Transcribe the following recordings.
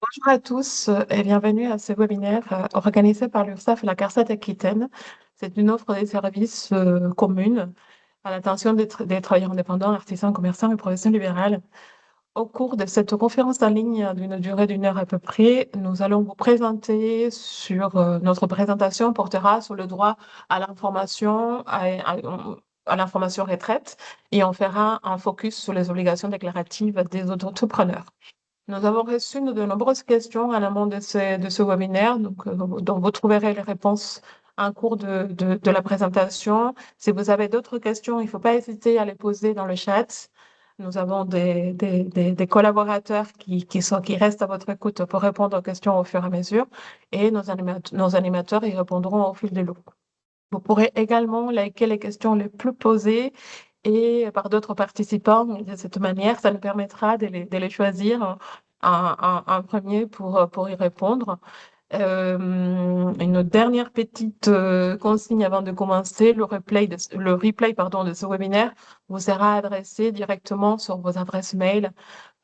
Bonjour à tous et bienvenue à ce webinaire organisé par l'URSSAF et la CARSAT Aquitaine. C'est une offre de services commune à l'attention des travailleurs indépendants, artisans, commerçants et professions libérales. Au cours de cette conférence en ligne d'une durée d'une heure à peu près, nous allons vous présenter notre présentation portera sur le droit à l'information, à l'information retraite et on fera un focus sur les obligations déclaratives des entrepreneurs. Nous avons reçu de nombreuses questions à l'amont de ce webinaire, dont vous trouverez les réponses en cours de la présentation. Si vous avez d'autres questions, il ne faut pas hésiter à les poser dans le chat. Nous avons des collaborateurs qui restent à votre écoute pour répondre aux questions au fur et à mesure, et nos animateurs y répondront au fil de l'eau. Vous pourrez également liker les questions les plus posées et par d'autres participants. De cette manière, ça nous permettra de les choisir en premier pour y répondre. Une dernière petite consigne avant de commencer, le replay, pardon, de ce webinaire vous sera adressé directement sur vos adresses mail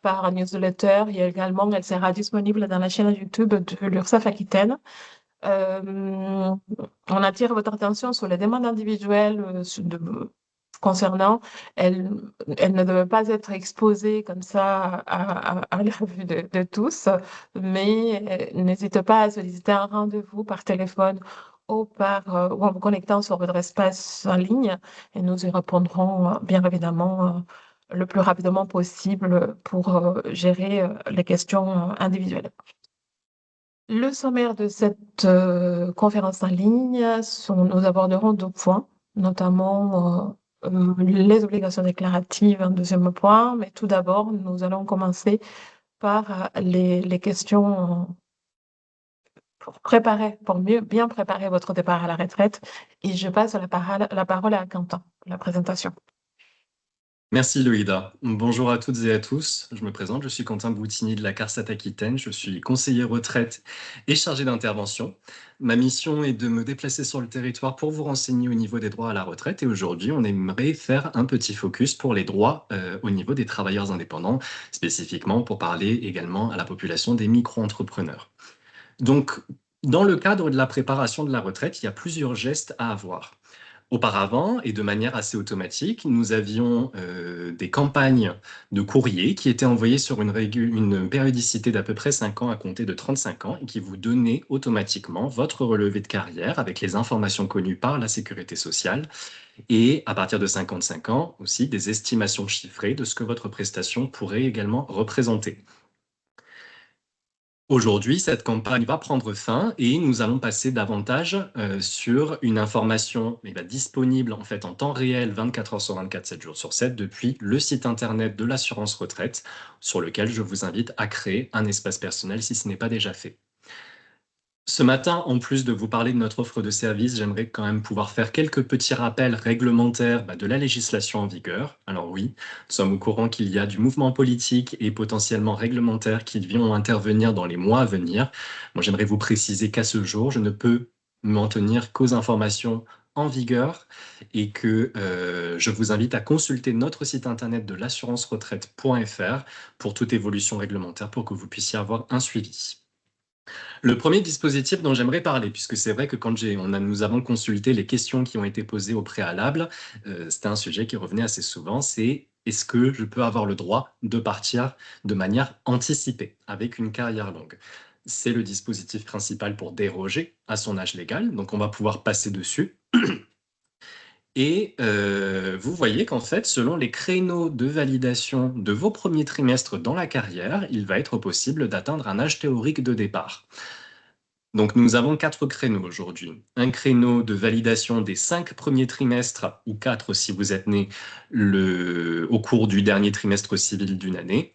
par newsletter et également elle sera disponible dans la chaîne YouTube de l'URSSAF Aquitaine. Euh, on attire votre attention sur les demandes individuelles concernant, elles, elles ne doivent pas être exposées comme ça à la vue de tous, mais n'hésitez pas à solliciter un rendez-vous par téléphone ou en vous connectant sur votre espace en ligne et nous y répondrons bien évidemment le plus rapidement possible pour gérer les questions individuelles. Le sommaire de cette conférence en ligne, nous aborderons deux points, notamment les obligations déclaratives, un deuxième point, mais tout d'abord, nous allons commencer par les questions pour mieux bien préparer votre départ à la retraite. Et je passe la parole à Quentin pour la présentation. Merci Loïda. Bonjour à toutes et à tous. Je me présente, je suis Quentin Boutini de la CARSAT Aquitaine. Je suis conseiller retraite et chargé d'intervention. Ma mission est de me déplacer sur le territoire pour vous renseigner au niveau des droits à la retraite. Et aujourd'hui, on aimerait faire un petit focus pour les droits au niveau des travailleurs indépendants, spécifiquement pour parler également à la population des micro-entrepreneurs. Donc, dans le cadre de la préparation de la retraite, il y a plusieurs gestes à avoir. Auparavant, et de manière assez automatique, nous avions des campagnes de courrier qui étaient envoyées sur une périodicité d'à peu près 5 ans à compter de 35 ans et qui vous donnaient automatiquement votre relevé de carrière avec les informations connues par la sécurité sociale et à partir de 55 ans aussi des estimations chiffrées de ce que votre prestation pourrait également représenter. Aujourd'hui, cette campagne va prendre fin et nous allons passer davantage sur une information disponible en fait en temps réel 24 heures sur 24, 7 jours sur 7 depuis le site internet de l'assurance retraite sur lequel je vous invite à créer un espace personnel si ce n'est pas déjà fait. Ce matin, en plus de vous parler de notre offre de service, j'aimerais quand même pouvoir faire quelques petits rappels réglementaires de la législation en vigueur. Alors oui, nous sommes au courant qu'il y a du mouvement politique et potentiellement réglementaire qui vont intervenir dans les mois à venir. Moi, j'aimerais vous préciser qu'à ce jour, je ne peux m'en tenir qu'aux informations en vigueur et que je vous invite à consulter notre site internet de l'assurance-retraite.fr pour toute évolution réglementaire pour que vous puissiez avoir un suivi. Le premier dispositif dont j'aimerais parler, puisque c'est vrai que quand nous avons consulté les questions qui ont été posées au préalable, c'était un sujet qui revenait assez souvent, c'est est-ce que je peux avoir le droit de partir de manière anticipée avec une carrière longue? C'est le dispositif principal pour déroger à son âge légal, donc on va pouvoir passer dessus. Et vous voyez qu'en fait, selon les créneaux de validation de vos premiers trimestres dans la carrière, il va être possible d'atteindre un âge théorique de départ. Donc, nous avons 4 créneaux aujourd'hui. Un créneau de validation des 5 premiers trimestres, ou 4 si vous êtes né au cours du dernier trimestre civil d'une année.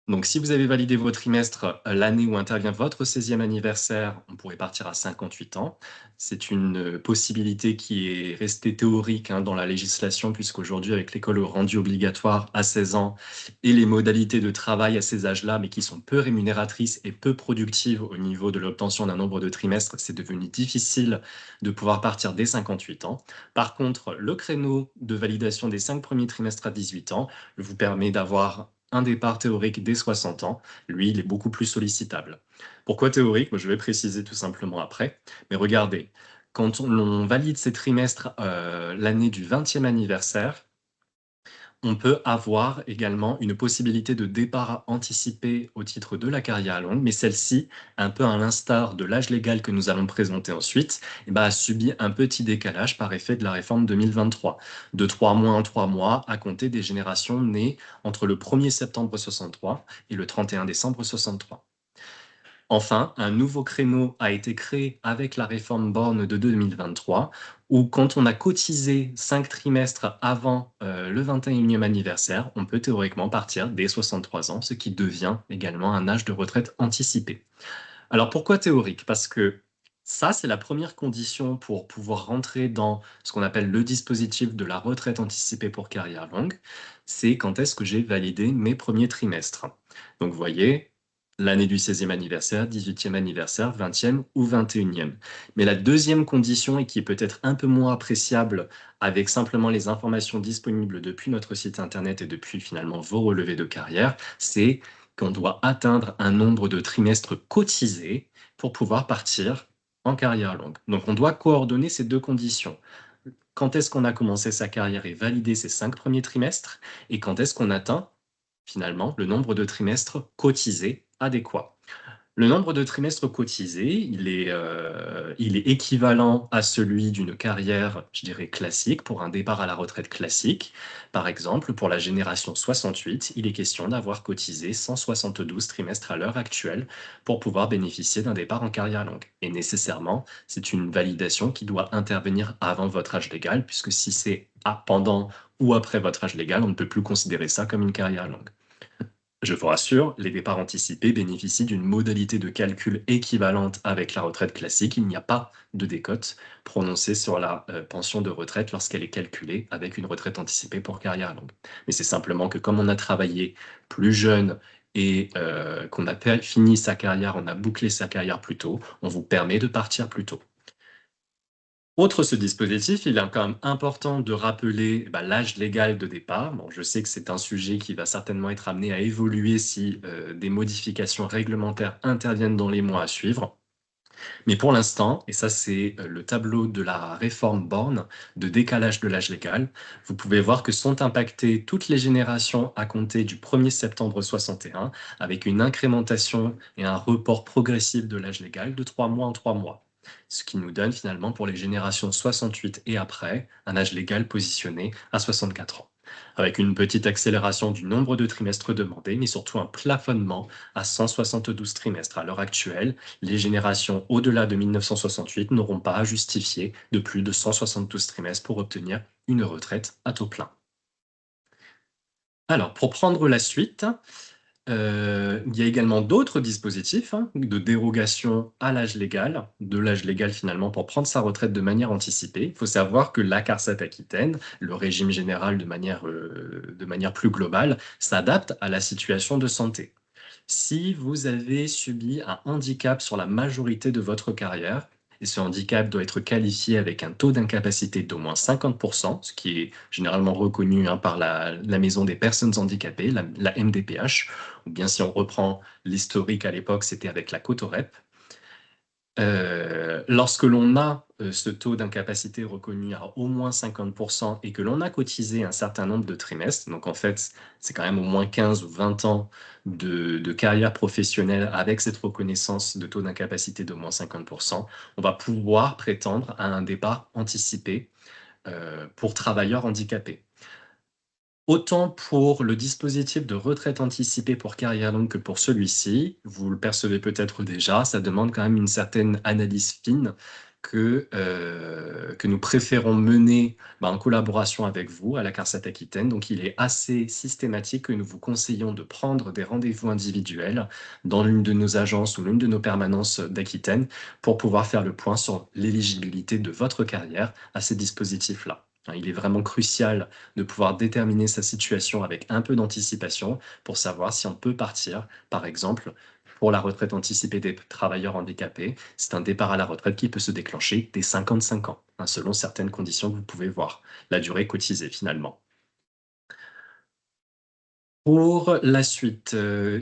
Donc, si vous avez validé vos trimestres l'année où intervient votre 16e anniversaire, on pourrait partir à 58 ans. C'est une possibilité qui est restée théorique dans la législation, puisqu'aujourd'hui, avec l'école rendue obligatoire à 16 ans et les modalités de travail à ces âges-là, mais qui sont peu rémunératrices et peu productives au niveau de l'obtention d'un nombre de trimestres, c'est devenu difficile de pouvoir partir dès 58 ans. Par contre, le créneau de validation des 5 premiers trimestres à 18 ans vous permet d'avoir un départ théorique dès 60 ans, lui, il est beaucoup plus sollicitable. Pourquoi théorique? Moi, je vais préciser tout simplement après. Mais regardez, quand on valide ces trimestres l'année du 20e anniversaire, on peut avoir également une possibilité de départ anticipé au titre de la carrière longue, mais celle-ci, un peu à l'instar de l'âge légal que nous allons présenter ensuite, a subi un petit décalage par effet de la réforme 2023, de 3 mois en 3 mois à compter des générations nées entre le 1er septembre 63 et le 31 décembre 63. Enfin, un nouveau créneau a été créé avec la réforme Borne de 2023, où quand on a cotisé 5 trimestres avant le 21e anniversaire, on peut théoriquement partir dès 63 ans, ce qui devient également un âge de retraite anticipé. Alors pourquoi théorique? Parce que ça, c'est la première condition pour pouvoir rentrer dans ce qu'on appelle le dispositif de la retraite anticipée pour carrière longue, c'est quand est-ce que j'ai validé mes premiers trimestres. Donc vous voyez, l'année du 16e anniversaire, 18e anniversaire, 20e ou 21e. Mais la deuxième condition, et qui est peut-être un peu moins appréciable avec simplement les informations disponibles depuis notre site internet et depuis finalement vos relevés de carrière, c'est qu'on doit atteindre un nombre de trimestres cotisés pour pouvoir partir en carrière longue. Donc, on doit coordonner ces deux conditions. Quand est-ce qu'on a commencé sa carrière et validé ces 5 premiers trimestres, et quand est-ce qu'on atteint finalement le nombre de trimestres cotisés adéquat. Le nombre de trimestres cotisés, il est équivalent à celui d'une carrière, je dirais, classique, pour un départ à la retraite classique. Par exemple, pour la génération 68, il est question d'avoir cotisé 172 trimestres à l'heure actuelle pour pouvoir bénéficier d'un départ en carrière longue. Et nécessairement, c'est une validation qui doit intervenir avant votre âge légal, puisque si c'est pendant ou après votre âge légal, on ne peut plus considérer ça comme une carrière longue. Je vous rassure, les départs anticipés bénéficient d'une modalité de calcul équivalente avec la retraite classique. Il n'y a pas de décote prononcée sur la pension de retraite lorsqu'elle est calculée avec une retraite anticipée pour carrière longue. Mais c'est simplement que comme on a travaillé plus jeune et qu'on a fini sa carrière, on a bouclé sa carrière plus tôt, on vous permet de partir plus tôt. Outre ce dispositif, il est quand même important de rappeler l'âge légal de départ. Bon, je sais que c'est un sujet qui va certainement être amené à évoluer si des modifications réglementaires interviennent dans les mois à suivre. Mais pour l'instant, et ça c'est le tableau de la réforme Borne de décalage de l'âge légal, vous pouvez voir que sont impactées toutes les générations à compter du 1er septembre 61, avec une incrémentation et un report progressif de l'âge légal de 3 mois en 3 mois. Ce qui nous donne finalement pour les générations 68 et après un âge légal positionné à 64 ans, avec une petite accélération du nombre de trimestres demandés, mais surtout un plafonnement à 172 trimestres. À l'heure actuelle, les générations au-delà de 1968 n'auront pas à justifier de plus de 172 trimestres pour obtenir une retraite à taux plein. Alors, pour prendre la suite, il y a également d'autres dispositifs de dérogation à l'âge légal, de l'âge légal finalement pour prendre sa retraite de manière anticipée. Il faut savoir que la CARSAT Aquitaine, le régime général de manière plus globale, s'adapte à la situation de santé. Si vous avez subi un handicap sur la majorité de votre carrière, et ce handicap doit être qualifié avec un taux d'incapacité d'au moins 50%, ce qui est généralement reconnu par la Maison des personnes handicapées, la MDPH, ou bien si on reprend l'historique à l'époque, c'était avec la Cotorep. Lorsque l'on a ce taux d'incapacité reconnu à au moins 50% et que l'on a cotisé un certain nombre de trimestres, donc en fait, c'est quand même au moins 15 ou 20 ans de carrière professionnelle avec cette reconnaissance de taux d'incapacité d'au moins 50%, on va pouvoir prétendre à un départ anticipé pour travailleurs handicapés. Autant pour le dispositif de retraite anticipée pour carrière longue que pour celui-ci, vous le percevez peut-être déjà, ça demande quand même une certaine analyse fine que nous préférons mener en collaboration avec vous à la CARSAT Aquitaine. Donc il est assez systématique que nous vous conseillons de prendre des rendez-vous individuels dans l'une de nos agences ou l'une de nos permanences d'Aquitaine pour pouvoir faire le point sur l'éligibilité de votre carrière à ces dispositifs-là. Il est vraiment crucial de pouvoir déterminer sa situation avec un peu d'anticipation pour savoir si on peut partir, par exemple, pour la retraite anticipée des travailleurs handicapés. C'est un départ à la retraite qui peut se déclencher dès 55 ans, selon certaines conditions que vous pouvez voir, la durée cotisée finalement. Pour la suite,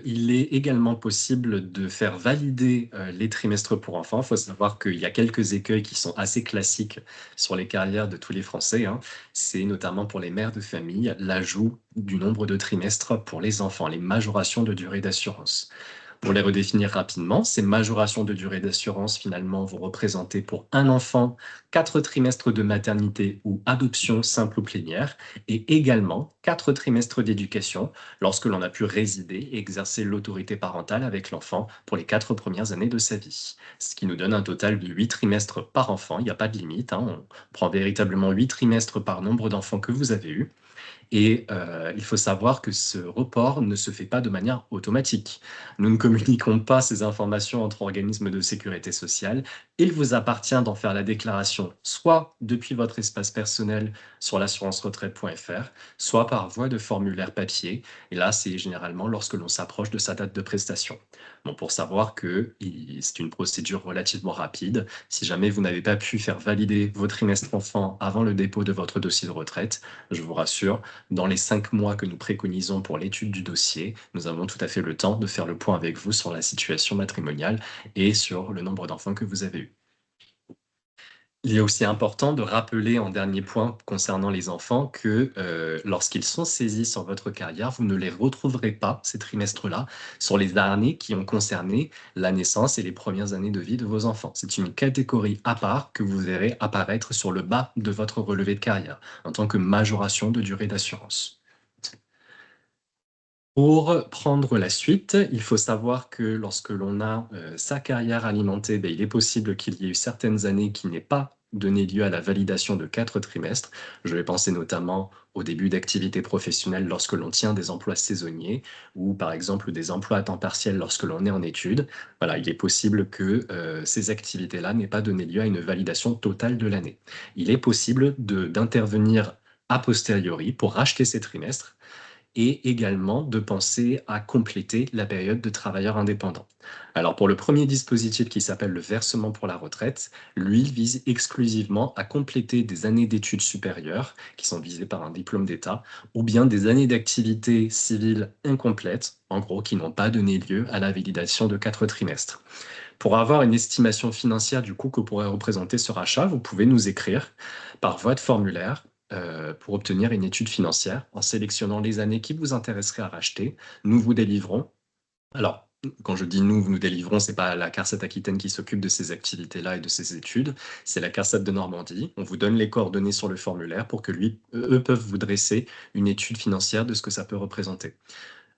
il est également possible de faire valider les trimestres pour enfants. Il faut savoir qu'il y a quelques écueils qui sont assez classiques sur les carrières de tous les Français, hein. C'est notamment pour les mères de famille, l'ajout du nombre de trimestres pour les enfants, les majorations de durée d'assurance. Pour les redéfinir rapidement, ces majorations de durée d'assurance, finalement, vont représenter pour un enfant 4 trimestres de maternité ou adoption simple ou plénière, et également 4 trimestres d'éducation lorsque l'on a pu résider et exercer l'autorité parentale avec l'enfant pour les 4 premières années de sa vie. Ce qui nous donne un total de 8 trimestres par enfant. Il n'y a pas de limite, hein. On prend véritablement 8 trimestres par nombre d'enfants que vous avez eus. Et il faut savoir que ce report ne se fait pas de manière automatique. Nous ne communiquons pas ces informations entre organismes de sécurité sociale. Il vous appartient d'en faire la déclaration soit depuis votre espace personnel sur l'assurance-retraite.fr, soit par voie de formulaire papier. Et là, c'est généralement lorsque l'on s'approche de sa date de prestation. Bon, pour savoir que c'est une procédure relativement rapide. Si jamais vous n'avez pas pu faire valider vos trimestres enfants avant le dépôt de votre dossier de retraite, je vous rassure, dans les 5 mois que nous préconisons pour l'étude du dossier, nous avons tout à fait le temps de faire le point avec vous sur la situation matrimoniale et sur le nombre d'enfants que vous avez eu. Il est aussi important de rappeler en dernier point concernant les enfants que lorsqu'ils sont saisis sur votre carrière, vous ne les retrouverez pas, ces trimestres-là, sur les années qui ont concerné la naissance et les premières années de vie de vos enfants. C'est une catégorie à part que vous verrez apparaître sur le bas de votre relevé de carrière en tant que majoration de durée d'assurance. Pour prendre la suite, il faut savoir que lorsque l'on a sa carrière alimentée, il est possible qu'il y ait eu certaines années qui n'aient pas donné lieu à la validation de 4 trimestres. Je vais penser notamment au début d'activité professionnelle lorsque l'on tient des emplois saisonniers ou par exemple des emplois à temps partiel lorsque l'on est en études. Voilà, il est possible que ces activités-là n'aient pas donné lieu à une validation totale de l'année. Il est possible d'intervenir a posteriori pour racheter ces trimestres et également de penser à compléter la période de travailleur indépendant. Alors pour le premier dispositif qui s'appelle le versement pour la retraite, lui vise exclusivement à compléter des années d'études supérieures qui sont visées par un diplôme d'État ou bien des années d'activité civile incomplètes, en gros qui n'ont pas donné lieu à la validation de 4 trimestres. Pour avoir une estimation financière du coût que pourrait représenter ce rachat, vous pouvez nous écrire par voie de formulaire pour obtenir une étude financière en sélectionnant les années qui vous intéresseraient à racheter. Nous vous délivrons. Alors, quand je dis nous, nous délivrons, c'est pas la CARSAT Aquitaine qui s'occupe de ces activités-là et de ces études, c'est la CARSAT de Normandie. On vous donne les coordonnées sur le formulaire pour que eux peuvent vous dresser une étude financière de ce que ça peut représenter.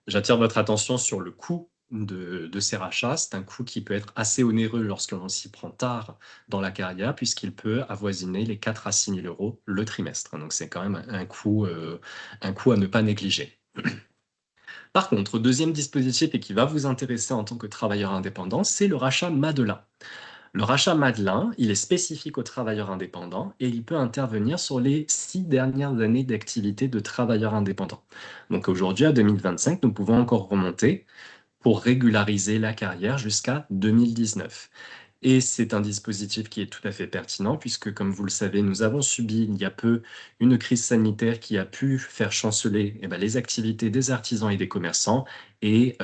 J'attire votre attention sur le coût de ces rachats. C'est un coût qui peut être assez onéreux lorsque l'on s'y prend tard dans la carrière, puisqu'il peut avoisiner les 4 à 6 000 euros le trimestre. Donc c'est quand même un coût à ne pas négliger. Par contre, deuxième dispositif et qui va vous intéresser en tant que travailleur indépendant, c'est le rachat Madelin. Le rachat Madelin, il est spécifique aux travailleurs indépendants et il peut intervenir sur les 6 dernières années d'activité de travailleur indépendant. Donc aujourd'hui, à 2025, nous pouvons encore remonter pour régulariser la carrière jusqu'à 2019. Et c'est un dispositif qui est tout à fait pertinent puisque, comme vous le savez, nous avons subi il y a peu une crise sanitaire qui a pu faire chanceler les activités des artisans et des commerçants et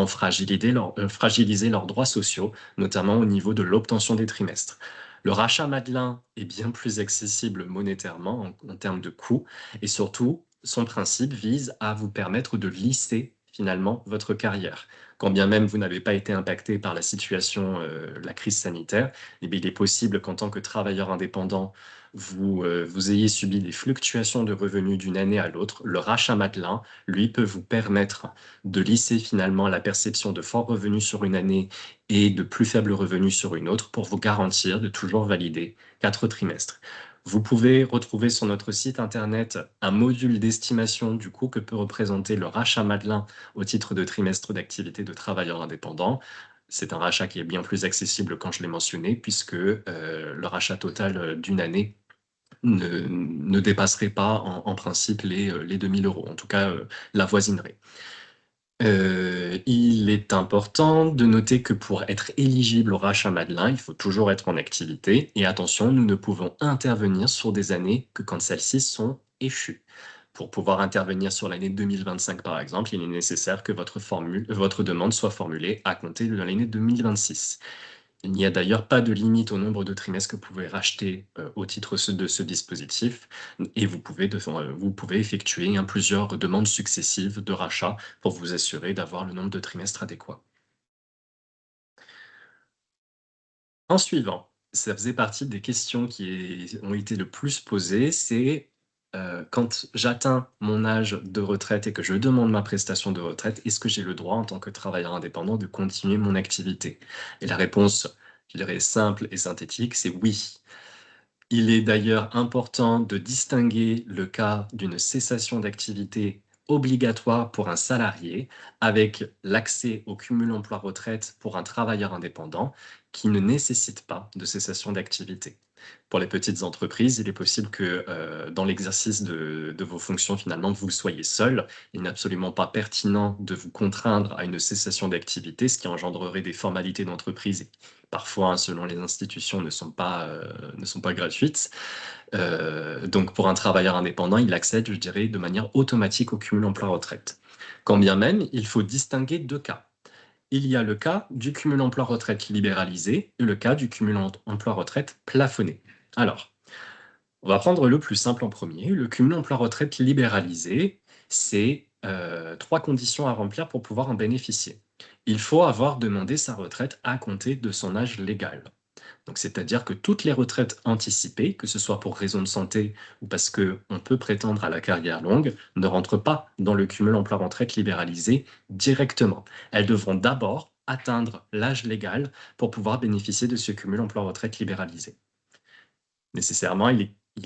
fragiliser leurs droits sociaux, notamment au niveau de l'obtention des trimestres. Le rachat Madelin est bien plus accessible monétairement en termes de coûts et surtout, son principe vise à vous permettre de lisser finalement votre carrière. Quand bien même vous n'avez pas été impacté par la situation, la crise sanitaire, il est possible qu'en tant que travailleur indépendant, vous ayez subi des fluctuations de revenus d'une année à l'autre. Le rachat Madelin, lui, peut vous permettre de lisser finalement la perception de forts revenus sur une année et de plus faibles revenus sur une autre pour vous garantir de toujours valider 4 trimestres. Vous pouvez retrouver sur notre site internet un module d'estimation du coût que peut représenter le rachat Madelin au titre de trimestre d'activité de travailleur indépendant. C'est un rachat qui est bien plus accessible quand je l'ai mentionné, puisque le rachat total d'une année ne dépasserait pas en principe les 2 000 euros, en tout cas l'avoisinerait. Il est important de noter que pour être éligible au rachat Madelin, il faut toujours être en activité. Et attention, nous ne pouvons intervenir sur des années que quand celles-ci sont échues. Pour pouvoir intervenir sur l'année 2025, par exemple, il est nécessaire que votre demande soit formulée à compter de l'année 2026. Il n'y a d'ailleurs pas de limite au nombre de trimestres que vous pouvez racheter au titre de ce dispositif et vous pouvez effectuer plusieurs demandes successives de rachat pour vous assurer d'avoir le nombre de trimestres adéquat. En suivant, ça faisait partie des questions ont été le plus posées, c'est, quand j'atteins mon âge de retraite et que je demande ma prestation de retraite, est-ce que j'ai le droit en tant que travailleur indépendant de continuer mon activité? Et la réponse, je dirais simple et synthétique, c'est oui. Il est d'ailleurs important de distinguer le cas d'une cessation d'activité obligatoire pour un salarié avec l'accès au cumul emploi-retraite pour un travailleur indépendant qui ne nécessite pas de cessation d'activité. Pour les petites entreprises, il est possible que dans l'exercice de vos fonctions, finalement, vous soyez seul. Il n'est absolument pas pertinent de vous contraindre à une cessation d'activité, ce qui engendrerait des formalités d'entreprise et parfois, selon les institutions, ne sont pas gratuites. Donc pour un travailleur indépendant, il accède, je dirais, de manière automatique au cumul emploi-retraite. Quand bien même, il faut distinguer 2 cas. Il y a le cas du cumul emploi-retraite libéralisé et le cas du cumul emploi-retraite plafonné. Alors, on va prendre le plus simple en premier. Le cumul emploi-retraite libéralisé, c'est 3 conditions à remplir pour pouvoir en bénéficier. Il faut avoir demandé sa retraite à compter de son âge légal. Donc, c'est-à-dire que toutes les retraites anticipées, que ce soit pour raison de santé ou parce qu'on peut prétendre à la carrière longue, ne rentrent pas dans le cumul emploi-retraite libéralisé directement. Elles devront d'abord atteindre l'âge légal pour pouvoir bénéficier de ce cumul emploi-retraite libéralisé. Nécessairement, il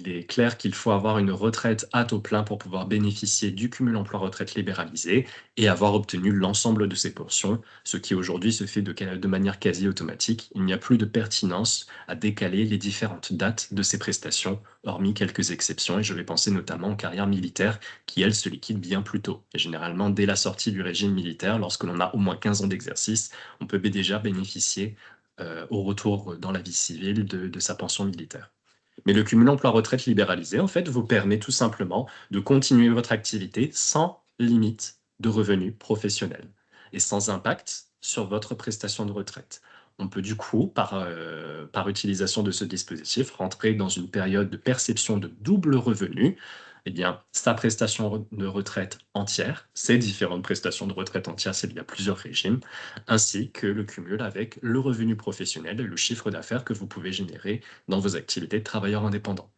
est clair qu'il faut avoir une retraite à taux plein pour pouvoir bénéficier du cumul emploi-retraite libéralisé et avoir obtenu l'ensemble de ses portions, ce qui aujourd'hui se fait de manière quasi automatique. Il n'y a plus de pertinence à décaler les différentes dates de ces prestations, hormis quelques exceptions, et je vais penser notamment aux carrières militaires qui, elles, se liquident bien plus tôt. Et généralement, dès la sortie du régime militaire, lorsque l'on a au moins 15 ans d'exercice, on peut déjà bénéficier au retour dans la vie civile de sa pension militaire. Mais le cumul emploi-retraite libéralisé, en fait, vous permet tout simplement de continuer votre activité sans limite de revenus professionnels et sans impact sur votre prestation de retraite. On peut du coup, par utilisation de ce dispositif, rentrer dans une période de perception de double revenu. Eh bien, sa prestation de retraite entière, ses différentes prestations de retraite entières, s'il y a plusieurs régimes, ainsi que le cumul avec le revenu professionnel et le chiffre d'affaires que vous pouvez générer dans vos activités de travailleur indépendant.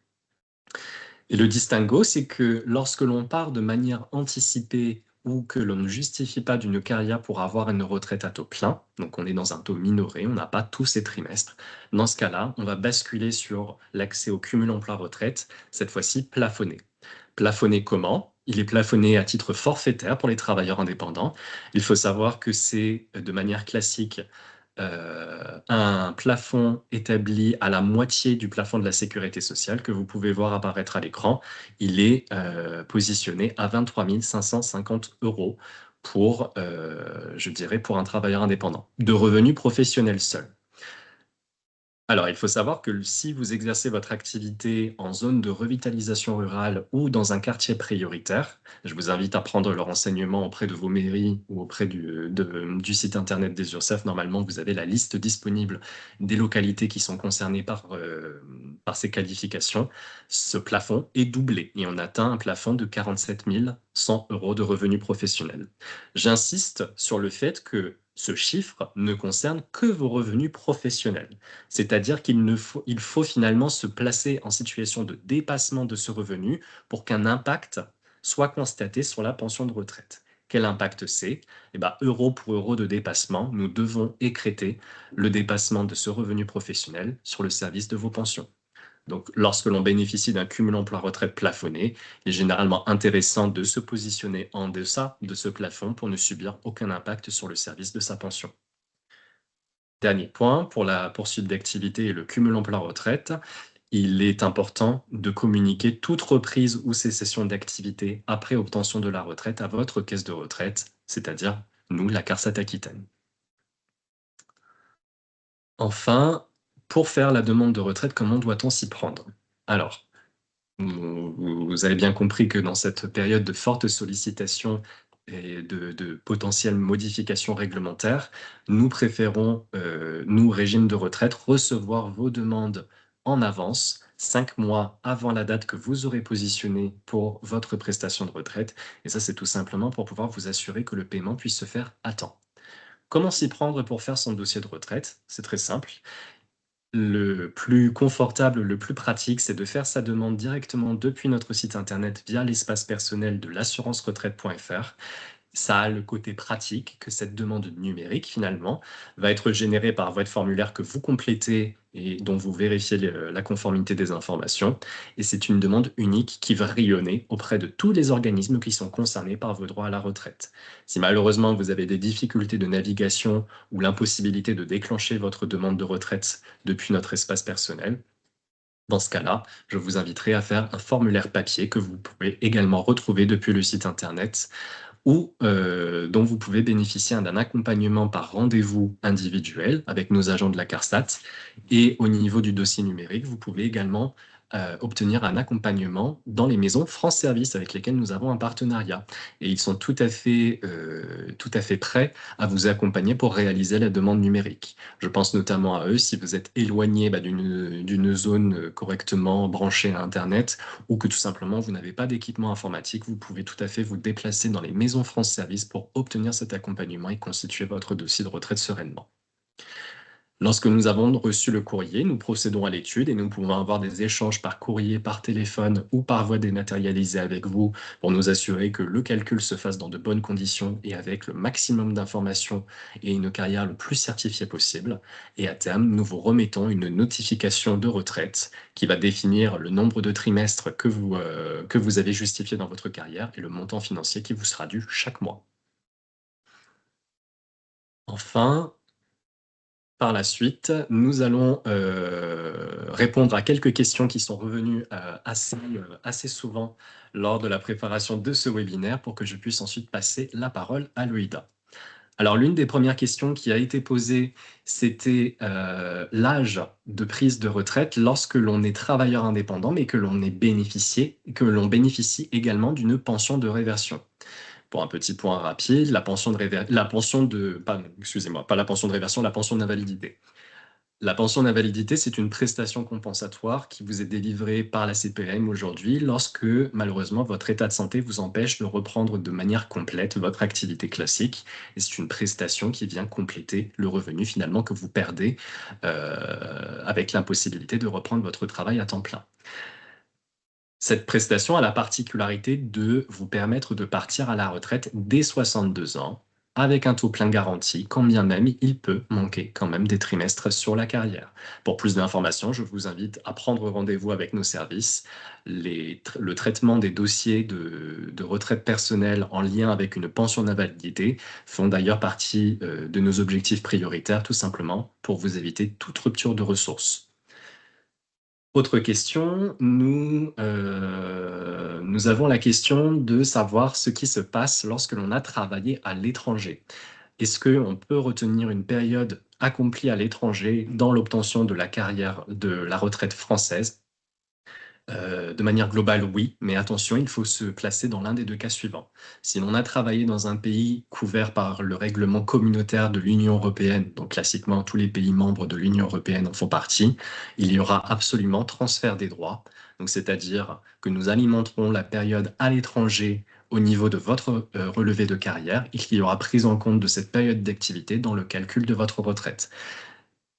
Et le distinguo, c'est que lorsque l'on part de manière anticipée ou que l'on ne justifie pas d'une carrière pour avoir une retraite à taux plein, donc on est dans un taux minoré, on n'a pas tous ces trimestres, dans ce cas-là, on va basculer sur l'accès au cumul emploi-retraite, cette fois-ci plafonné. Plafonné comment? Il est plafonné à titre forfaitaire pour les travailleurs indépendants. Il faut savoir que c'est de manière classique un plafond établi à la moitié du plafond de la sécurité sociale que vous pouvez voir apparaître à l'écran. Il est positionné à 23 550 € pour, je dirais, pour un travailleur indépendant, de revenus professionnels seuls. Alors, il faut savoir que si vous exercez votre activité en zone de revitalisation rurale ou dans un quartier prioritaire, je vous invite à prendre le renseignement auprès de vos mairies ou auprès du site internet des URSSAF. Normalement, vous avez la liste disponible des localités qui sont concernées par ces qualifications. Ce plafond est doublé et on atteint un plafond de 47 100 € de revenus professionnels. J'insiste sur le fait que ce chiffre ne concerne que vos revenus professionnels. C'est-à-dire il faut finalement se placer en situation de dépassement de ce revenu pour qu'un impact soit constaté sur la pension de retraite. Quel impact c'est? Eh ben, euro pour euro de dépassement, nous devons écréter le dépassement de ce revenu professionnel sur le service de vos pensions. Donc, lorsque l'on bénéficie d'un cumul emploi-retraite plafonné, il est généralement intéressant de se positionner en deçà de ce plafond pour ne subir aucun impact sur le service de sa pension. Dernier point, pour la poursuite d'activité et le cumul emploi-retraite, il est important de communiquer toute reprise ou cessation d'activité après obtention de la retraite à votre caisse de retraite, c'est-à-dire nous, la CARSAT Aquitaine. Enfin, pour faire la demande de retraite, comment doit-on s'y prendre? Alors, Vous avez bien compris que dans cette période de forte sollicitation et de potentielles modifications réglementaires, nous préférons, nous, régime de retraite, recevoir vos demandes en avance, 5 mois avant la date que vous aurez positionnée pour votre prestation de retraite. Et ça, c'est tout simplement pour pouvoir vous assurer que le paiement puisse se faire à temps. Comment s'y prendre pour faire son dossier de retraite? C'est très simple. Le plus confortable, le plus pratique, c'est de faire sa demande directement depuis notre site internet via l'espace personnel de l'assurance-retraite.fr. Ça a le côté pratique que cette demande numérique, finalement, va être générée par votre formulaire que vous complétez et dont vous vérifiez la conformité des informations. Et c'est une demande unique qui va rayonner auprès de tous les organismes qui sont concernés par vos droits à la retraite. Si malheureusement vous avez des difficultés de navigation ou l'impossibilité de déclencher votre demande de retraite depuis notre espace personnel, dans ce cas-là, je vous inviterai à faire un formulaire papier que vous pouvez également retrouver depuis le site internet ou dont vous pouvez bénéficier d'un accompagnement par rendez-vous individuel avec nos agents de la CARSAT. Et au niveau du dossier numérique, vous pouvez également obtenir un accompagnement dans les maisons France Service avec lesquelles nous avons un partenariat. Et ils sont tout à fait prêts à vous accompagner pour réaliser la demande numérique. Je pense notamment à eux si vous êtes éloigné d'une zone correctement branchée à Internet ou que tout simplement vous n'avez pas d'équipement informatique, vous pouvez tout à fait vous déplacer dans les maisons France Service pour obtenir cet accompagnement et constituer votre dossier de retraite sereinement. Lorsque nous avons reçu le courrier, nous procédons à l'étude et nous pouvons avoir des échanges par courrier, par téléphone ou par voie dématérialisée avec vous pour nous assurer que le calcul se fasse dans de bonnes conditions et avec le maximum d'informations et une carrière le plus certifiée possible. Et à terme, nous vous remettons une notification de retraite qui va définir le nombre de trimestres que vous avez justifié dans votre carrière et le montant financier qui vous sera dû chaque mois. Enfin, par la suite, nous allons répondre à quelques questions qui sont revenues assez souvent lors de la préparation de ce webinaire pour que je puisse ensuite passer la parole à Loïda. Alors, l'une des premières questions qui a été posée, c'était l'âge de prise de retraite lorsque l'on est travailleur indépendant, mais que l'on bénéficie également d'une pension de réversion. Pour un petit point rapide, la pension d'invalidité. La pension d'invalidité, c'est une prestation compensatoire qui vous est délivrée par la CPAM aujourd'hui lorsque, malheureusement, votre état de santé vous empêche de reprendre de manière complète votre activité classique. Et c'est une prestation qui vient compléter le revenu finalement que vous perdez avec l'impossibilité de reprendre votre travail à temps plein. Cette prestation a la particularité de vous permettre de partir à la retraite dès 62 ans avec un taux plein garanti, quand bien même il peut manquer quand même des trimestres sur la carrière. Pour plus d'informations, je vous invite à prendre rendez-vous avec nos services. Le traitement des dossiers de retraite personnelle en lien avec une pension d'invalidité font d'ailleurs partie de nos objectifs prioritaires, tout simplement pour vous éviter toute rupture de ressources. Autre question, nous avons la question de savoir ce qui se passe lorsque l'on a travaillé à l'étranger. Est-ce qu'on peut retenir une période accomplie à l'étranger dans l'obtention de la carrière de la retraite française? De manière globale, oui, mais attention, il faut se placer dans l'un des deux cas suivants. Si l'on a travaillé dans un pays couvert par le règlement communautaire de l'Union européenne, donc classiquement tous les pays membres de l'Union européenne en font partie, il y aura absolument transfert des droits. Donc, c'est-à-dire que nous alimenterons la période à l'étranger au niveau de votre relevé de carrière et qu'il y aura prise en compte de cette période d'activité dans le calcul de votre retraite.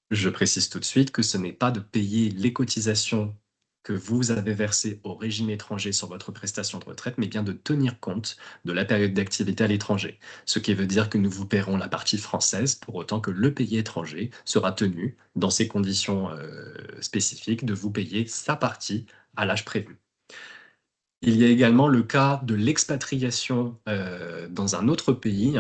Je précise tout de suite que ce n'est pas de payer les cotisations que vous avez versées au régime étranger sur votre prestation de retraite, mais bien de tenir compte de la période d'activité à l'étranger. Ce qui veut dire que nous vous paierons la partie française, pour autant que le pays étranger sera tenu, dans ces conditions spécifiques, de vous payer sa partie à l'âge prévu. Il y a également le cas de l'expatriation dans un autre pays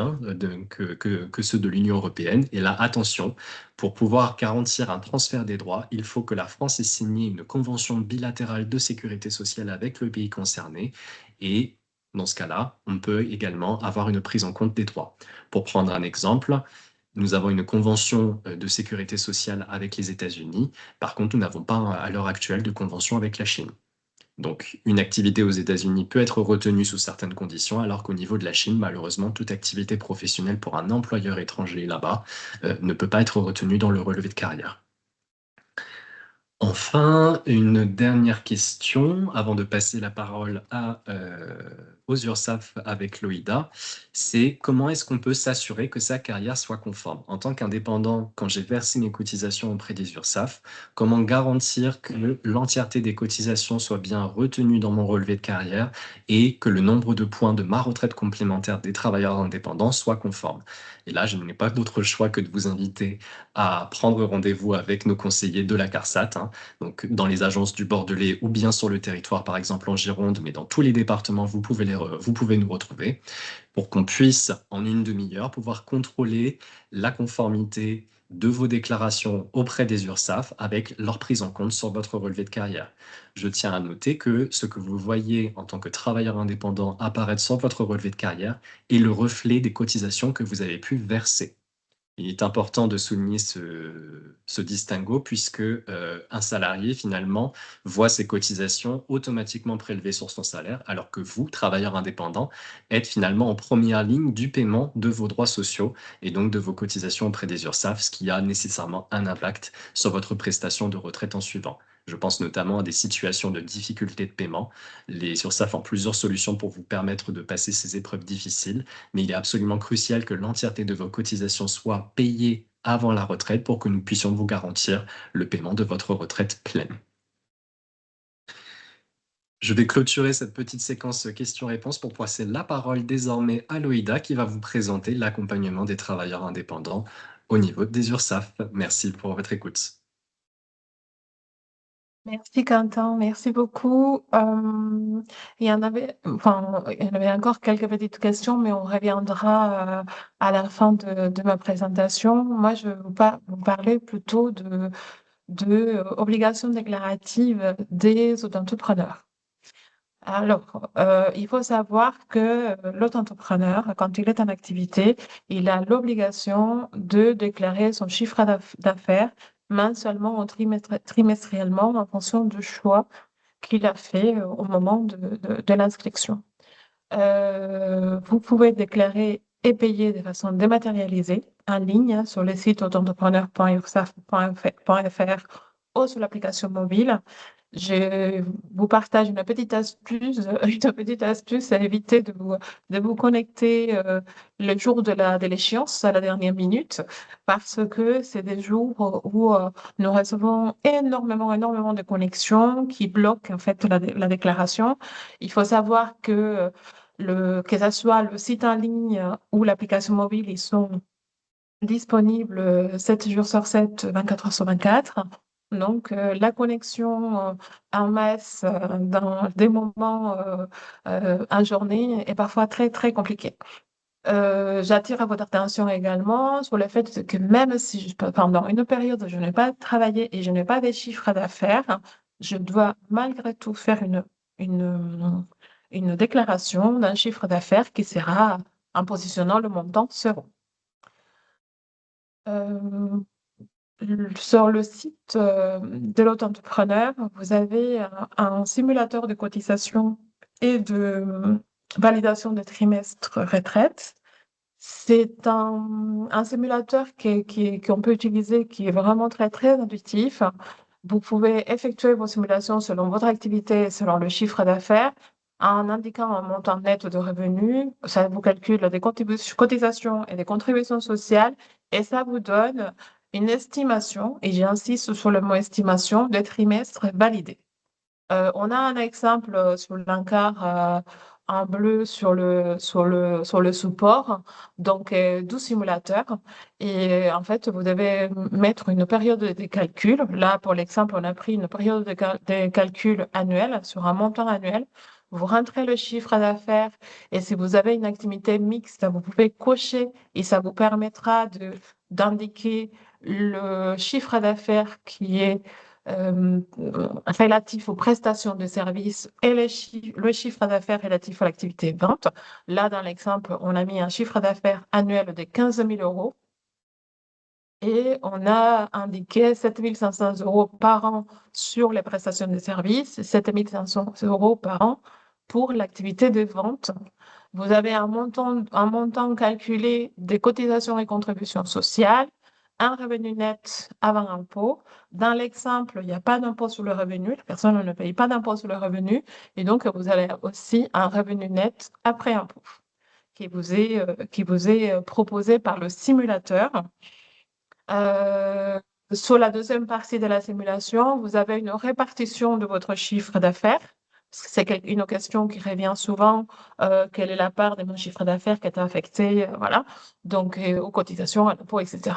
que ceux de l'Union européenne. Et là, attention, pour pouvoir garantir un transfert des droits, il faut que la France ait signé une convention bilatérale de sécurité sociale avec le pays concerné. Et dans ce cas-là, on peut également avoir une prise en compte des droits. Pour prendre un exemple, nous avons une convention de sécurité sociale avec les États-Unis. Par contre, nous n'avons pas à l'heure actuelle de convention avec la Chine. Donc, une activité aux États-Unis peut être retenue sous certaines conditions, alors qu'au niveau de la Chine, malheureusement, toute activité professionnelle pour un employeur étranger là-bas ne peut pas être retenue dans le relevé de carrière. Enfin, une dernière question avant de passer la parole aux URSSAF avec Loïda, c'est comment est-ce qu'on peut s'assurer que sa carrière soit conforme? En tant qu'indépendant, quand j'ai versé mes cotisations auprès des URSSAF, comment garantir que l'entièreté des cotisations soit bien retenue dans mon relevé de carrière et que le nombre de points de ma retraite complémentaire des travailleurs indépendants soit conforme? Et là, je n'ai pas d'autre choix que de vous inviter à prendre rendez-vous avec nos conseillers de la CARSAT, hein, donc dans les agences du Bordelais ou bien sur le territoire, par exemple en Gironde, mais dans tous les départements, vous pouvez nous retrouver pour qu'on puisse, en une demi-heure, pouvoir contrôler la conformité de vos déclarations auprès des URSSAF avec leur prise en compte sur votre relevé de carrière. Je tiens à noter que ce que vous voyez en tant que travailleur indépendant apparaître sur votre relevé de carrière est le reflet des cotisations que vous avez pu verser. Il est important de souligner ce distinguo puisque, un salarié finalement voit ses cotisations automatiquement prélevées sur son salaire, alors que vous, travailleur indépendant, êtes finalement en première ligne du paiement de vos droits sociaux et donc de vos cotisations auprès des URSSAF, ce qui a nécessairement un impact sur votre prestation de retraite en suivant. Je pense notamment à des situations de difficulté de paiement. Les URSSAF ont plusieurs solutions pour vous permettre de passer ces épreuves difficiles, mais il est absolument crucial que l'entièreté de vos cotisations soit payée avant la retraite pour que nous puissions vous garantir le paiement de votre retraite pleine. Je vais clôturer cette petite séquence questions-réponses pour passer la parole désormais à Loïda qui va vous présenter l'accompagnement des travailleurs indépendants au niveau des URSSAF. Merci pour votre écoute. Merci Quentin, merci beaucoup. Il y en avait encore quelques petites questions, mais on reviendra à la fin de ma présentation. Moi, je vais vous parler plutôt de obligations déclaratives des auto-entrepreneurs. Alors, il faut savoir que l'auto-entrepreneur, quand il est en activité, il a l'obligation de déclarer son chiffre d'affaires mensuellement ou trimestriellement en fonction du choix qu'il a fait au moment de l'inscription. Vous pouvez déclarer et payer de façon dématérialisée en ligne hein, sur le site auto-entrepreneur.ursaf.fr ou sur l'application mobile. Je vous partage une petite astuce, à éviter de vous connecter le jour de l'échéance à la dernière minute parce que c'est des jours où nous recevons énormément de connexions qui bloquent en fait la déclaration. Il faut savoir que ce soit le site en ligne ou l'application mobile, ils sont disponibles 7 jours sur 7, 24 heures sur 24. Donc, la connexion en masse dans des moments en journée est parfois très compliquée. J'attire à votre attention également sur le fait que même si pendant une période, je n'ai pas travaillé et je n'ai pas de chiffre d'affaires, je dois malgré tout faire une déclaration d'un chiffre d'affaires qui sera en positionnant le montant sur. Euh, Sur le site de l'auto-entrepreneur, vous avez un simulateur de cotisation et de validation de trimestre retraite. C'est un simulateur qu'on peut utiliser qui est vraiment très intuitif. Vous pouvez effectuer vos simulations selon votre activité et selon le chiffre d'affaires en indiquant un montant net de revenus. Ça vous calcule des cotisations et des contributions sociales et ça vous donne une estimation, et j'insiste sur le mot estimation, de trimestre validé. On a un exemple sur l'encart en bleu sur le support, donc 12 simulateurs. Et en fait, vous devez mettre une période de calcul. Là, pour l'exemple, on a pris une période de calcul annuelle sur un montant annuel. Vous rentrez le chiffre d'affaires et si vous avez une activité mixte, vous pouvez cocher et ça vous permettra d'indiquer le chiffre d'affaires qui est euh, relatif aux prestations de services et le chiffre d'affaires relatif à l'activité vente. Là, dans l'exemple, on a mis un chiffre d'affaires annuel de 15 000 euros. et on a indiqué 7 500 € par an sur les prestations de services, 7 500 € par an pour l'activité de vente. Vous avez un montant calculé des cotisations et contributions sociales, un revenu net avant impôt. Dans l'exemple, il n'y a pas d'impôt sur le revenu, la personne ne paye pas d'impôt sur le revenu, et donc vous avez aussi un revenu net après impôt qui vous est proposé par le simulateur. Euh, Sur la deuxième partie de la simulation, vous avez une répartition de votre chiffre d'affaires. Parce que c'est une question qui revient souvent. Quelle est la part de mon chiffre d'affaires qui est affectée, voilà, donc aux cotisations, à l'impôt, etc.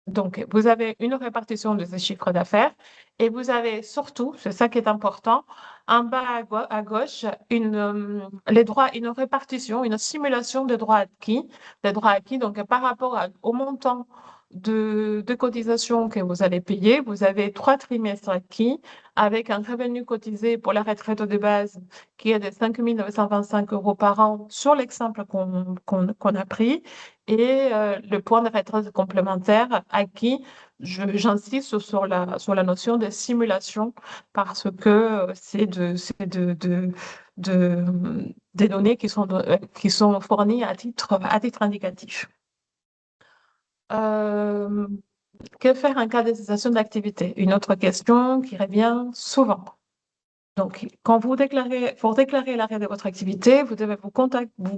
Donc, vous avez une répartition de ces chiffres d'affaires et vous avez surtout, c'est ça qui est important, en bas à gauche, les droits, une répartition, une simulation des droits acquis. Des droits acquis, donc par rapport au montant de cotisation que vous allez payer, vous avez 3 trimestres acquis avec un revenu cotisé pour la retraite de base qui est de 5 925 € par an sur l'exemple qu'on a pris et le point de retraite complémentaire acquis, j'insiste sur la notion de simulation parce que des données qui sont fournies à titre indicatif. Euh, que faire en cas de cessation d'activité? Une autre question qui revient souvent. Donc, quand pour déclarer l'arrêt de votre activité, vous devez vous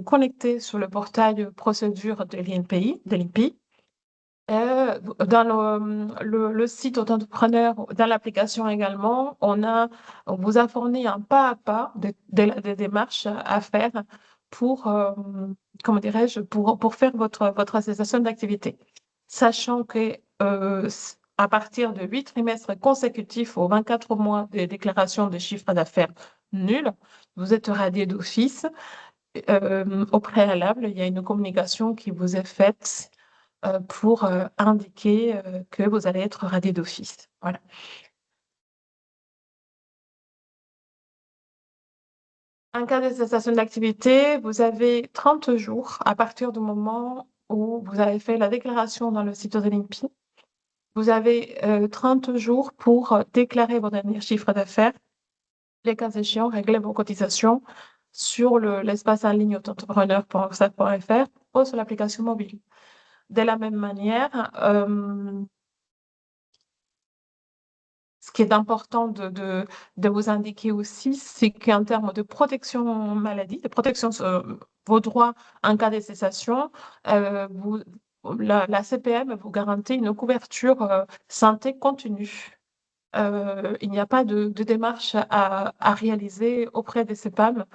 connecter sur le portail de procédure de l'INPI. Dans le site Auto-entrepreneur, dans l'application également, on vous a fourni un pas à pas des démarches à faire pour, comment dirais-je, pour faire votre cessation d'activité. Sachant que à partir de 8 trimestres consécutifs aux 24 mois de déclaration de chiffre d'affaires nul, vous êtes radié d'office. Au préalable, il y a une communication qui vous est faite pour indiquer que vous allez être radié d'office. Voilà. En cas de cessation d'activité, vous avez 30 jours à partir du moment où vous avez fait la déclaration dans le site de l'INPI. Vous avez 30 jours pour déclarer vos derniers chiffres d'affaires, les cas échéants, régler vos cotisations sur l'espace en ligne auto-entrepreneur.orsaf.fr ou sur l'application mobile. De la même manière, ce qui est important de vous indiquer aussi, c'est qu'en termes de protection maladie, de protection vos droits en cas de cessation, la CPM vous garantit une couverture santé continue. Il n'y a pas de démarche à réaliser auprès des CPAM,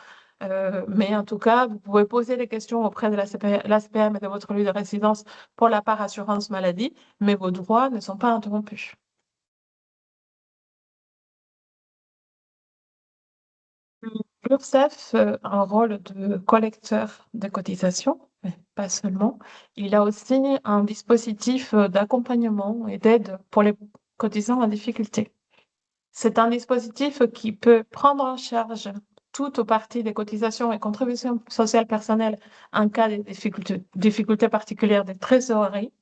mais en tout cas, vous pouvez poser des questions auprès de la CPM et de votre lieu de résidence pour la part assurance maladie, mais vos droits ne sont pas interrompus. L'URSSAF a un rôle de collecteur de cotisations, mais pas seulement. Il a aussi un dispositif d'accompagnement et d'aide pour les cotisants en difficulté. C'est un dispositif qui peut prendre en charge toute ou partie des cotisations et contributions sociales personnelles en cas de difficultés particulières de trésorerie.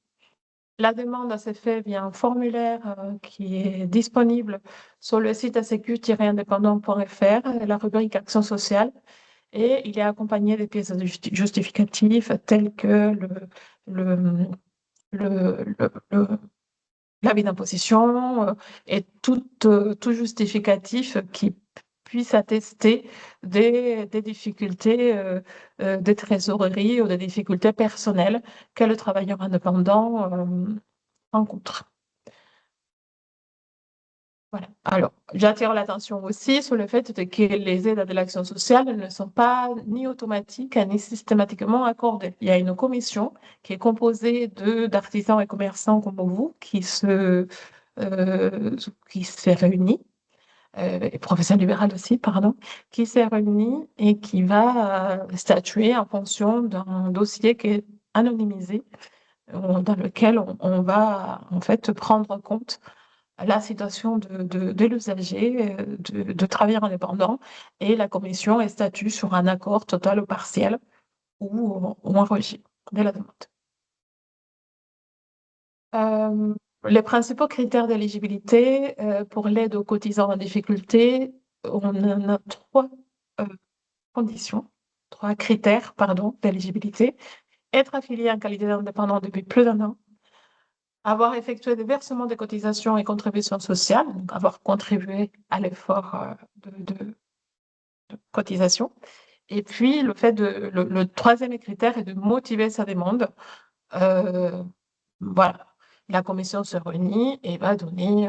La demande à ce fait via un formulaire qui est disponible sur le site asecu-indépendant.fr, la rubrique Action sociale, et il est accompagné des pièces justificatives telles que le, l'avis d'imposition et tout justificatif qui puisse attester des difficultés de trésorerie ou des difficultés personnelles que le travailleur indépendant rencontre. Voilà. Alors, j'attire l'attention aussi sur le fait que les aides à de l'action sociale ne sont pas ni automatiques ni systématiquement accordées. Il y a une commission qui est composée d'artisans et commerçants comme vous euh, qui s'est réunie, et professeur libéral aussi, pardon, qui s'est réunie et qui va statuer en fonction d'un dossier qui est anonymisé, dans lequel on va en fait prendre en compte la situation de l'usager, de travailleurs indépendants, et la commission statue sur un accord total ou partiel ou un rejet de la demande. Euh, les principaux critères d'éligibilité pour l'aide aux cotisants en difficulté, on en a euh, conditions, trois critères, pardon, d'éligibilité. Être affilié en qualité d'indépendant depuis plus d'un an, avoir effectué des versements de cotisations et contributions sociales, donc avoir contribué à l'effort de cotisation. Et puis, le troisième critère est de motiver sa demande. Euh, voilà. La commission se réunit et va donner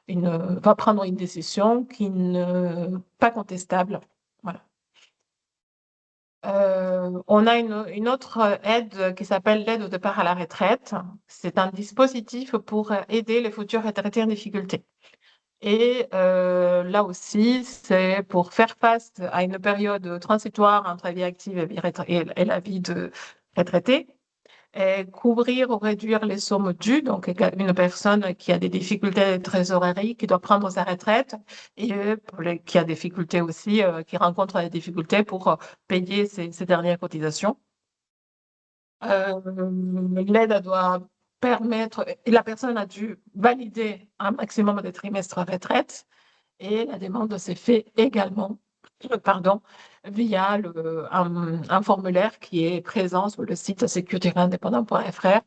va prendre une décision qui n'est pas contestable. Voilà. On a une autre aide qui s'appelle l'aide au départ à la retraite. C'est un dispositif pour aider les futurs retraités en difficulté. Et là aussi, c'est pour faire face à une période transitoire entre la vie active et la vie de retraité, et couvrir ou réduire les sommes dues. Donc, une personne qui a des difficultés de trésorerie, qui doit prendre sa retraite, et qui a des difficultés aussi, qui rencontre des difficultés pour payer ses dernières cotisations. L'aide elle doit permettre, et la personne a dû valider un maximum de trimestres retraite, et la demande s'est faite également, pardon, via un formulaire qui est présent sur le site sécurité-indépendant.fr,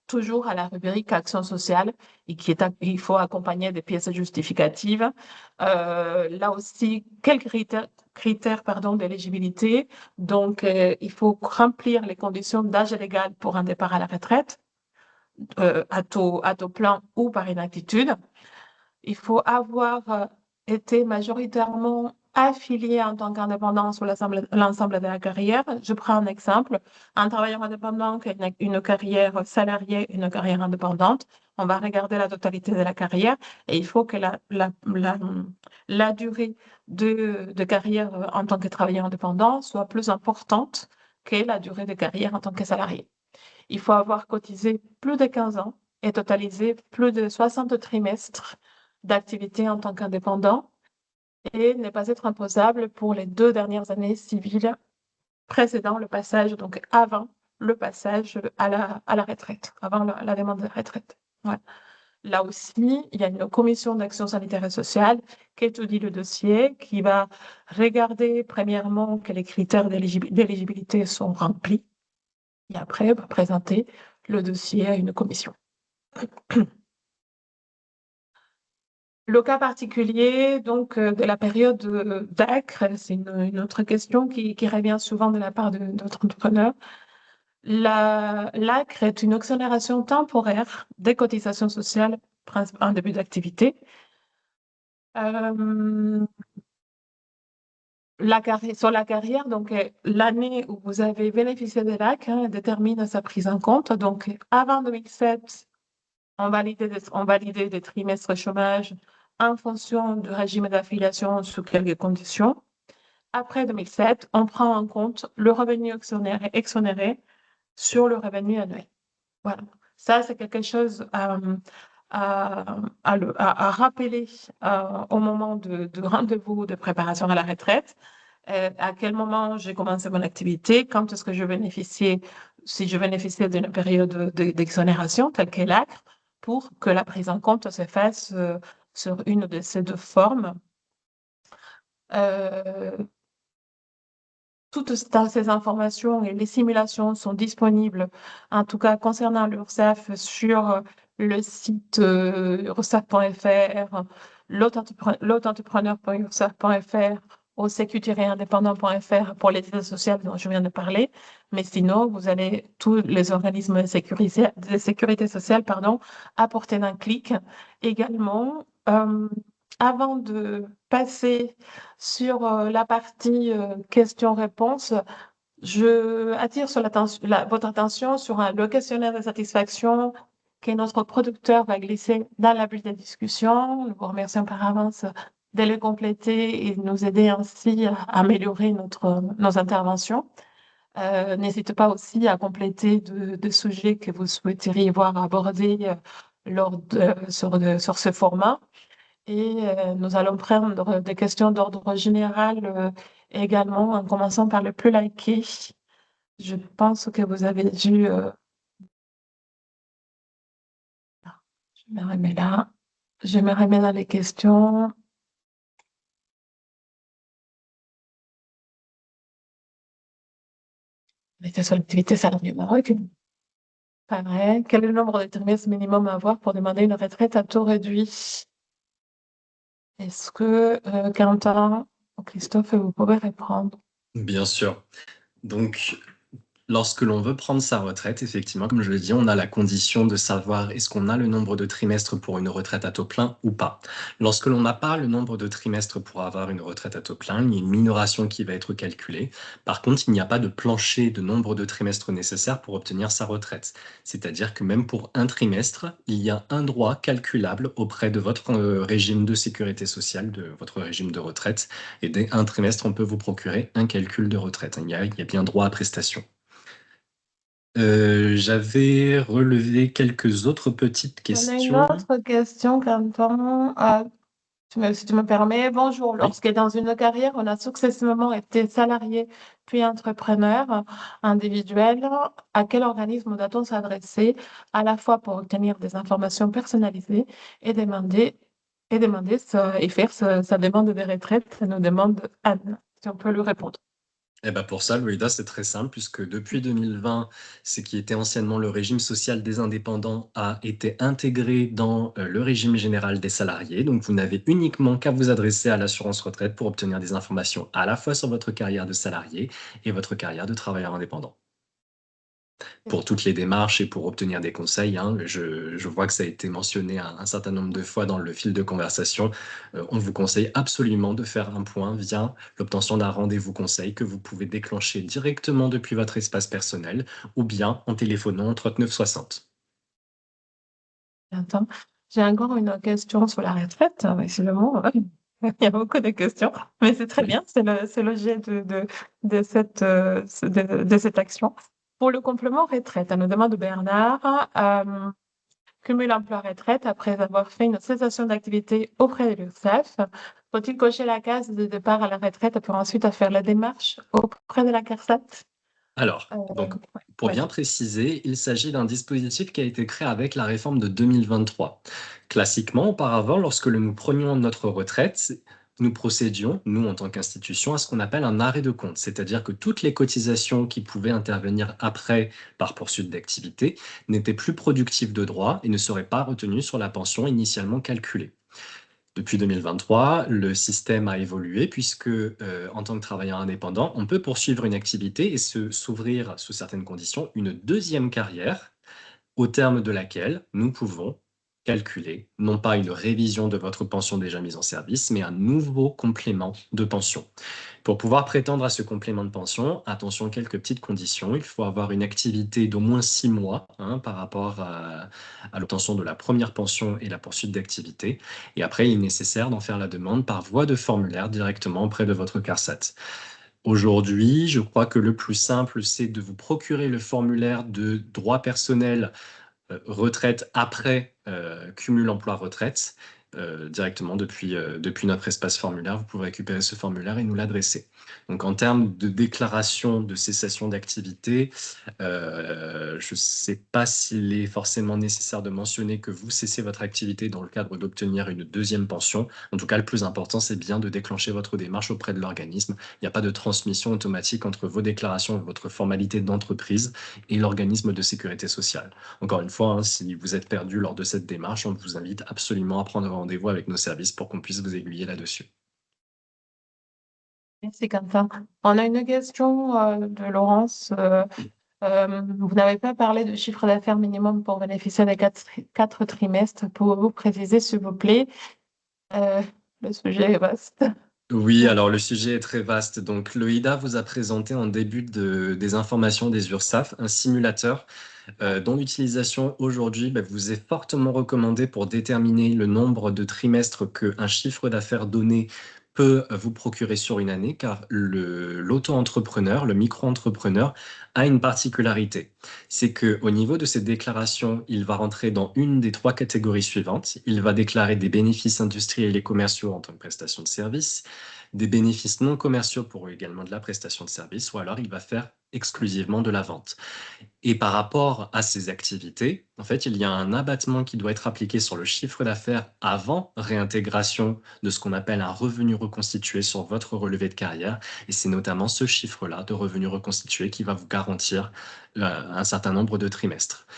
toujours à la rubrique Action sociale, et il faut accompagner des pièces justificatives. Là aussi, quelques critères pardon, d'éligibilité. Donc, il faut remplir les conditions d'âge légal pour un départ à la retraite, à taux plein ou par inaptitude. Il faut avoir été majoritairement affilié en tant qu'indépendant sur l'ensemble de la carrière. Je prends un exemple. Un travailleur indépendant qui a une carrière salariée, une carrière indépendante, on va regarder la totalité de la carrière et il faut que la durée de carrière en tant que travailleur indépendant soit plus importante que la durée de carrière en tant que salarié. Il faut avoir cotisé plus de 15 ans et totalisé plus de 60 trimestres d'activité en tant qu'indépendant et ne pas être imposable pour les 2 dernières années civiles précédant le passage, donc avant le passage à la retraite, avant la demande de retraite. Ouais. Là aussi, il y a une commission d'action sanitaire et sociale qui étudie le dossier, qui va regarder premièrement que les critères d'éligibilité sont remplis et après va présenter le dossier à une commission. Le cas particulier donc de la période d'ACRE, c'est une autre question qui revient souvent de la part d'autres entrepreneurs. L'ACRE est une exonération temporaire des cotisations sociales en début d'activité. Euh, sur la carrière, donc l'année où vous avez bénéficié de l'ACRE détermine sa prise en compte. Donc avant 2007, on validait des trimestres chômage en fonction du régime d'affiliation sous quelques conditions. Après 2007, on prend en compte le revenu exonéré sur le revenu annuel. Voilà. Ça, c'est quelque chose à rappeler au moment de rendez-vous de préparation à la retraite. À quel moment j'ai commencé mon activité, quand est-ce que je bénéficiais, si je bénéficiais d'une période d'exonération telle qu'est l'ACRE, pour que la prise en compte se fasse sur une de ces deux formes. Euh, Toutes ces informations et les simulations sont disponibles, en tout cas concernant l'URSSAF, sur le site ursaf.fr, l'auto-entrepreneur.ursaf.fr, au sécu-indépendant.fr pour les aides sociales dont je viens de parler. Mais sinon, vous avez tous les organismes de sécurité sociale, pardon, à portée d'un clic. Également, avant de passer sur la partie questions-réponses, je attire votre attention sur le questionnaire de satisfaction que notre producteur va glisser dans la bulle de discussion. Nous vous remercions par avance de le compléter et de nous aider ainsi à améliorer nos interventions. N'hésitez pas aussi à compléter de sujets que vous souhaiteriez voir abordés sur ce format. Et nous allons prendre des questions d'ordre général également, en commençant par le plus liké. Je pense que vous avez dû Je me remets là. Je me remets dans les questions. On était sur l'activité salariée au Maroc. Pareil. Quel est le nombre de trimestres minimum à avoir pour demander une retraite à taux réduit? Est-ce que Quentin ou Christophe, vous pouvez répondre? Bien sûr. Donc, lorsque l'on veut prendre sa retraite, effectivement, comme je l'ai dit, on a la condition de savoir est-ce qu'on a le nombre de trimestres pour une retraite à taux plein ou pas. Lorsque l'on n'a pas le nombre de trimestres pour avoir une retraite à taux plein, il y a une minoration qui va être calculée. Par contre, il n'y a pas de plancher de nombre de trimestres nécessaires pour obtenir sa retraite. C'est-à-dire que même pour un trimestre, il y a un droit calculable auprès de votre régime de sécurité sociale, de votre régime de retraite. Et dès un trimestre, on peut vous procurer un calcul de retraite. Il y a bien droit à prestation. J'avais relevé quelques autres petites On a une questions. autre question, Quentin. Si tu me permets, bonjour. Oui. Lorsque dans une carrière, on a successivement été salarié puis entrepreneur individuel, à quel organisme doit-on s'adresser à la fois pour obtenir des informations personnalisées et et faire sa demande de retraite? Ça nous demande Anne, si on peut lui répondre. Et ben pour ça, Loïda, c'est très simple, puisque depuis 2020, ce qui était anciennement le régime social des indépendants a été intégré dans le régime général des salariés. Donc, vous n'avez uniquement qu'à vous adresser à l'assurance retraite pour obtenir des informations à la fois sur votre carrière de salarié et votre carrière de travailleur indépendant. Pour toutes les démarches et pour obtenir des conseils, hein, je vois que ça a été mentionné un certain nombre de fois dans le fil de conversation. On vous conseille absolument de faire un point via l'obtention d'un rendez-vous conseil que vous pouvez déclencher directement depuis votre espace personnel ou bien en téléphonant au 3960. Attends, j'ai encore une question sur la retraite, visiblement. Il y a beaucoup de questions, mais c'est très Oui. bien, c'est le jet de cette action. Pour le complément retraite, elle nous demande Bernard, cumul emploi-retraite après avoir fait une cessation d'activité auprès de l'URSSAF. Faut-il cocher la case de départ à la retraite pour ensuite faire la démarche auprès de la CARSAT? Alors, donc, Ouais, pour bien vas-y. préciser, il s'agit d'un dispositif qui a été créé avec la réforme de 2023. Classiquement, auparavant, lorsque nous prenions notre retraite, nous procédions, nous en tant qu'institution, à ce qu'on appelle un arrêt de compte, c'est-à-dire que toutes les cotisations qui pouvaient intervenir après par poursuite d'activité n'étaient plus productives de droit et ne seraient pas retenues sur la pension initialement calculée. Depuis 2023, le système a évolué puisque, en tant que travailleur indépendant, on peut poursuivre une activité et s'ouvrir, sous certaines conditions, une deuxième carrière au terme de laquelle nous pouvons calculer, non pas une révision de votre pension déjà mise en service, mais un nouveau complément de pension. Pour pouvoir prétendre à ce complément de pension, attention, quelques petites conditions. Il faut avoir une activité d'au moins 6 mois, hein, par rapport à l'obtention de la première pension et la poursuite d'activité. Et après, il est nécessaire d'en faire la demande par voie de formulaire directement auprès de votre CARSAT. Aujourd'hui, je crois que le plus simple, c'est de vous procurer le formulaire de droit personnel retraite après cumul emploi-retraite, directement depuis notre espace formulaire. Vous pouvez récupérer ce formulaire et nous l'adresser. Donc, en termes de déclaration de cessation d'activité, je ne sais pas s'il est forcément nécessaire de mentionner que vous cessez votre activité dans le cadre d'obtenir une deuxième pension. En tout cas, le plus important, c'est bien de déclencher votre démarche auprès de l'organisme. Il n'y a pas de transmission automatique entre vos déclarations et votre formalité d'entreprise et l'organisme de sécurité sociale. Encore une fois, hein, si vous êtes perdu lors de cette démarche, on vous invite absolument à prendre rendez-vous avec nos services pour qu'on puisse vous aiguiller là-dessus. Merci, Quentin. On a une question de Laurence. Vous n'avez pas parlé de chiffre d'affaires minimum pour bénéficier des quatre trimestres. Pouvez-vous préciser, s'il vous plaît? Euh, le sujet est vaste. Oui, alors le sujet est très vaste. Donc, l'OIDA vous a présenté en début des informations des URSSAF un simulateur dont l'utilisation aujourd'hui vous est fortement recommandée pour déterminer le nombre de trimestres qu'un chiffre d'affaires donné peut vous procurer sur une année, car l'auto-entrepreneur, le micro-entrepreneur, a une particularité. C'est qu'au niveau de ses déclarations, il va rentrer dans une des trois catégories suivantes. Il va déclarer des bénéfices industriels et commerciaux en tant que prestation de service, des bénéfices non commerciaux pour également de la prestation de service, ou alors il va faire exclusivement de la vente. Et par rapport à ces activités, en fait, il y a un abattement qui doit être appliqué sur le chiffre d'affaires avant réintégration de ce qu'on appelle un revenu reconstitué sur votre relevé de carrière. Et c'est notamment ce chiffre-là de revenu reconstitué qui va vous garantir un certain nombre de trimestres.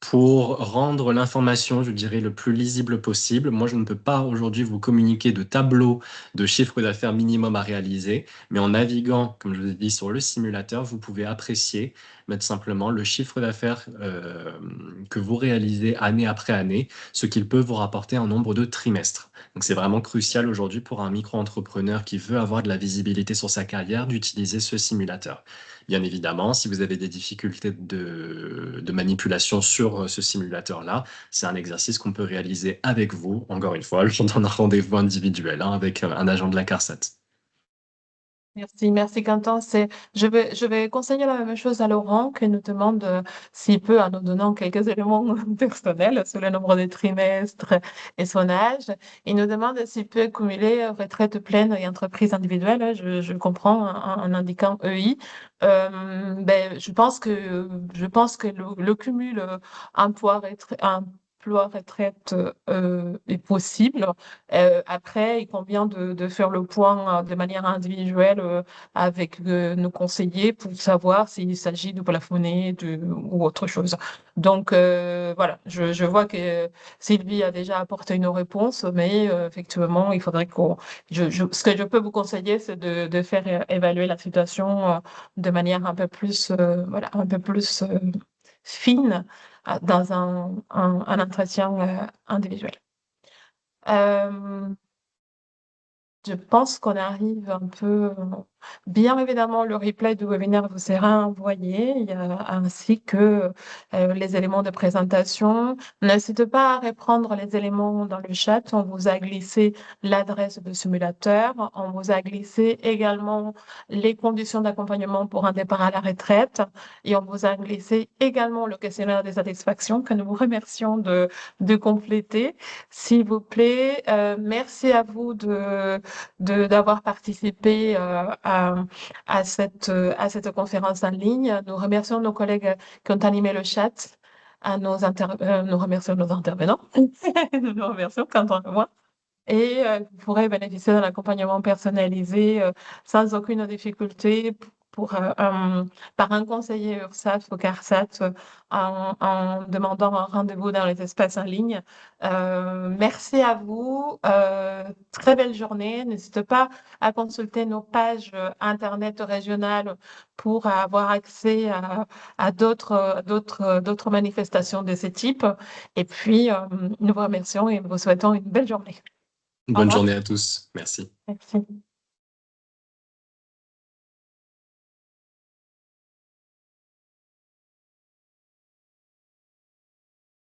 Pour rendre l'information, je dirais, le plus lisible possible, moi, je ne peux pas aujourd'hui vous communiquer de tableau de chiffre d'affaires minimum à réaliser, mais en naviguant, comme je vous ai dit, sur le simulateur, vous pouvez apprécier, mettre simplement le chiffre d'affaires que vous réalisez année après année, ce qu'il peut vous rapporter en nombre de trimestres. Donc, c'est vraiment crucial aujourd'hui pour un micro-entrepreneur qui veut avoir de la visibilité sur sa carrière d'utiliser ce simulateur. Bien évidemment, si vous avez des difficultés de manipulation sur ce simulateur-là, c'est un exercice qu'on peut réaliser avec vous, encore une fois, lors d'un rendez-vous individuel avec un agent de la CARSAT. Merci Quentin. Je vais conseiller la même chose à Laurent qui nous demande s'il peut, en nous donnant quelques éléments personnels sur le nombre de trimestres et son âge, il nous demande s'il peut cumuler retraite pleine et entreprise individuelle. Je comprends en indiquant EI. Je pense que le cumul emploi-retraite est possible. Après, il convient de faire le point de manière individuelle avec nos conseillers pour savoir s'il s'agit de plafonner ou autre chose. Donc, voilà, je vois que Sylvie a déjà apporté une réponse, mais effectivement, il faudrait ce que je peux vous conseiller, c'est de faire évaluer la situation de manière un peu plus, voilà, un peu plus fine dans un entretien individuel. Euh, je pense qu'on arrive un peu. Bien évidemment, le replay du webinaire vous sera envoyé, ainsi que les éléments de présentation. N'hésitez pas à reprendre les éléments dans le chat. On vous a glissé l'adresse du simulateur. On vous a glissé également les conditions d'accompagnement pour un départ à la retraite. Et on vous a glissé également le questionnaire de satisfaction que nous vous remercions de compléter. S'il vous plaît, merci à vous d'avoir participé à cette conférence en ligne. Nous remercions nos collègues qui ont animé le chat. Nous remercions nos intervenants. Nous remercions quand on le voit. Et vous pourrez bénéficier d'un accompagnement personnalisé sans aucune difficulté par un conseiller URSSAF ou CARSAT en demandant un rendez-vous dans les espaces en ligne. Merci à vous. Très belle journée. N'hésitez pas à consulter nos pages Internet régionales pour avoir accès à d'autres manifestations de ce type. Et puis, nous vous remercions et vous souhaitons une belle journée. Au Bonne revoir. journée à tous. Merci. Merci.